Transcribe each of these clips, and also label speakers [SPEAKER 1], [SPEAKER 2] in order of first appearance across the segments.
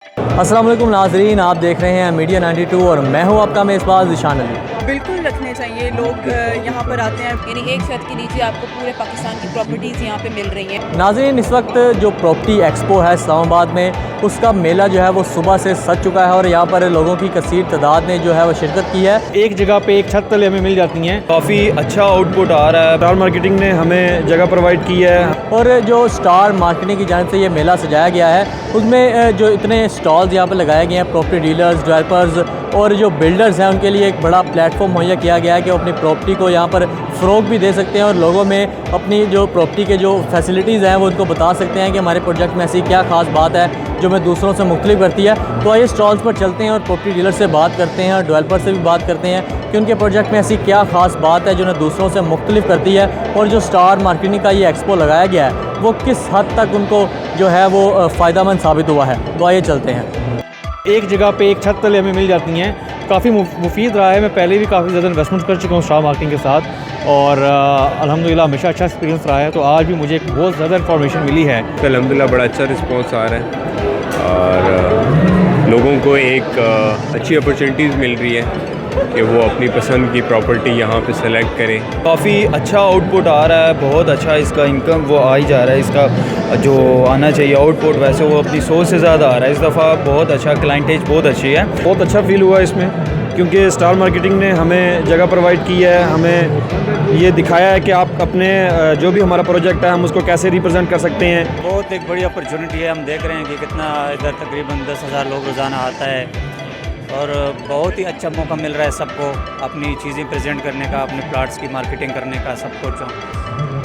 [SPEAKER 1] अस्सलाम वालेकुम नाज़रीन, आप देख रहे हैं मीडिया 92 और मैं हूं आपका मेज़बान ज़िशान अली।
[SPEAKER 2] बिल्कुल रखने चाहिए। लोग यहाँ पर आते हैं, यानी एक छत के नीचे आपको पूरे पाकिस्तान की प्रॉपर्टीज़ यहाँ पे मिल रही हैं।
[SPEAKER 1] नाज़रीन, इस वक्त जो प्रॉपर्टी एक्सपो है इस्लामाबाद में, उसका मेला जो है वो सुबह से सज चुका है और यहाँ पर लोगों की कसीर तादाद ने जो है वो शिरकत की है।
[SPEAKER 3] एक जगह पे एक छत तले हमें मिल जाती हैं। काफ़ी अच्छा आउटपुट आ रहा है। स्टार मार्केटिंग ने हमें जगह प्रोवाइड की है
[SPEAKER 1] और जो स्टार मार्केटिंग की जानिब से ये मेला सजाया गया है, उसमें जो इतने स्टॉल्स यहाँ पर लगाए गए हैं, प्रॉपर्टी डीलर्स, डेवलपर्स और जो बिल्डर्स हैं उनके लिए एक बड़ा प्लेटफॉर्म मुहैया किया गया है कि वो अपनी प्रॉपर्टी को यहाँ पर फ़रोग भी दे सकते हैं और लोगों में अपनी जो प्रॉपर्टी के जो फैसिलिटीज़ हैं वो उनको बता सकते हैं कि हमारे प्रोजेक्ट में ऐसी क्या ख़ास बात है जो हमें दूसरों से मुख्तलिफ करती है। तो आइए स्टॉल्स पर चलते हैं और प्रॉपर्टी डीलर से बात करते हैं और डेवलपर से भी बात करते हैं कि उनके प्रोजेक्ट में ऐसी क्या ख़ास बात है जो उन्हें दूसरों से मुख्तलिफ करती है और जो स्टार मार्केटिंग का ये एक्सपो लगाया गया है वो किस हद तक उनको जो है वो फ़ायदेमंद साबित हुआ है। तो आइए चलते हैं।
[SPEAKER 3] एक जगह पे एक छत तले हमें मिल जाती हैं। काफ़ी मुफीद रहा है। मैं पहले भी काफ़ी ज़्यादा इन्वेस्टमेंट कर चुका हूँ स्टार मार्केटिंग के साथ और अल्हम्दुलिल्लाह हमेशा अच्छा एक्सपीरियंस रहा है। तो आज भी मुझे एक बहुत ज़्यादा इन्फॉर्मेशन मिली है।
[SPEAKER 4] अल्हम्दुलिल्लाह बड़ा अच्छा रिस्पॉन्स आ रहा है और लोगों को एक अच्छी अपॉर्चुनिटीज़ मिल रही है कि वो अपनी पसंद की प्रॉपर्टी यहाँ पे सेलेक्ट करें।
[SPEAKER 5] काफ़ी अच्छा आउटपुट आ रहा है, बहुत अच्छा इसका इनकम वो आ ही जा रहा है। इसका जो आना चाहिए आउटपुट वैसे वो अपनी सोच से ज़्यादा आ रहा है। इस दफ़ा बहुत अच्छा क्लाइंटेज बहुत अच्छी है।
[SPEAKER 3] बहुत अच्छा फील हुआ इसमें क्योंकि स्टार मार्केटिंग ने हमें जगह प्रोवाइड की है। हमें ये दिखाया है कि आप अपने जो भी हमारा प्रोजेक्ट है हम उसको कैसे रिप्रेजेंट कर सकते हैं।
[SPEAKER 6] बहुत एक बड़ी अपॉर्चुनिटी है। हम देख रहे हैं कि कितना इधर तकरीबन 10,000 लोग रोज़ाना आता है और बहुत ही अच्छा मौका मिल रहा है सबको अपनी चीज़ें प्रेजेंट करने का, अपने प्लाट्स की मार्केटिंग करने का, सब कुछ।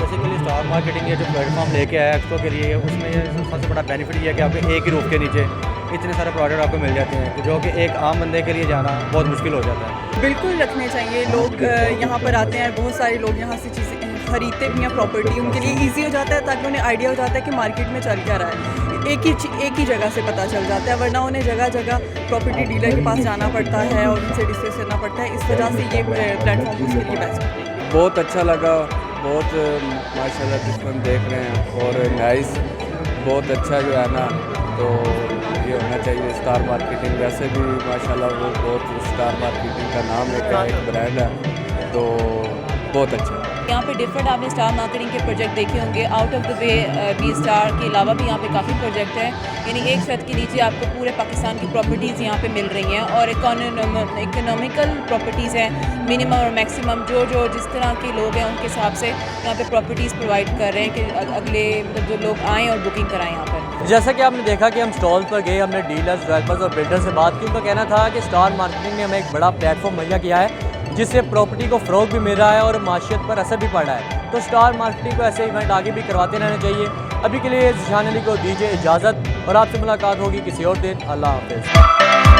[SPEAKER 1] बेसिकली स्टार मार्केटिंग ये जो प्लेटफॉर्म लेके आया एक्सपो के लिए, उसमें ये सबसे बड़ा बेनिफिट ये है कि आपको एक ही रूफ के नीचे इतने सारे प्रोडक्ट आपको मिल जाते हैं जो कि एक आम बंदे के लिए जाना बहुत मुश्किल हो जाता है।
[SPEAKER 2] बिल्कुल रखने चाहिए। लोग यहाँ पर आते हैं, बहुत सारे लोग यहाँ से चीज़ें खरीदते भी हैं प्रॉपर्टी। उनके लिए ईजी हो जाता है ताकि उन्हें आइडिया हो जाता है कि मार्केट में चल क्या रहा है। एक ही जगह से पता चल जाता है, वरना उन्हें जगह जगह प्रॉपर्टी डीलर के पास जाना पड़ता है और उनसे डिस्कस करना पड़ता है। इस वजह से ये प्लेटफॉर्म उसके लिए बेस्ट है।
[SPEAKER 7] बहुत अच्छा लगा, बहुत माशाल्लाह दुश्मन देख रहे हैं और नाइस, बहुत अच्छा जो है ना। तो ये होना चाहिए स्टार मार्केटिंग। वैसे भी माशाल्लाह वो बहुत स्टार मार्केटिंग का नाम एक ब्रांड है, तो बहुत अच्छा।
[SPEAKER 2] यहाँ पे डिफरेंट आपने स्टार मार्केटिंग के प्रोजेक्ट देखे होंगे। Out of the way b star के अलावा भी यहाँ पे काफ़ी प्रोजेक्ट हैं, यानी एक छत के नीचे आपको पूरे पाकिस्तान की प्रॉपर्टीज़ यहाँ पे मिल रही हैं और इकोनॉमिकल प्रॉपर्टीज़ हैं। मिनिमम और मैक्सिमम जो जिस तरह के लोग हैं उनके हिसाब से यहाँ पे प्रॉपर्टीज़ प्रोवाइड कर रहे हैं कि अगले मतलब जो लोग आएँ और बुकिंग कराएँ यहाँ पर।
[SPEAKER 1] जैसा कि आपने देखा कि हम स्टॉल पर गए, हमने डीलर्स, डेवलपर्स और बिल्डर्स से बात की। उनका कहना था कि स्टार मार्केटिंग ने हमें एक बड़ा प्लेटफॉर्म मुहैया किया है जिससे प्रॉपर्टी को फ़रोग भी मिल रहा है और माशियत पर असर भी पड़ रहा है। तो स्टार मार्केटिंग को ऐसे इवेंट आगे भी करवाते रहना चाहिए। अभी के लिए ज़िशान अली को दीजिए इजाज़त और आपसे मुलाकात होगी किसी और दिन। अल्लाह हाफ़िज़।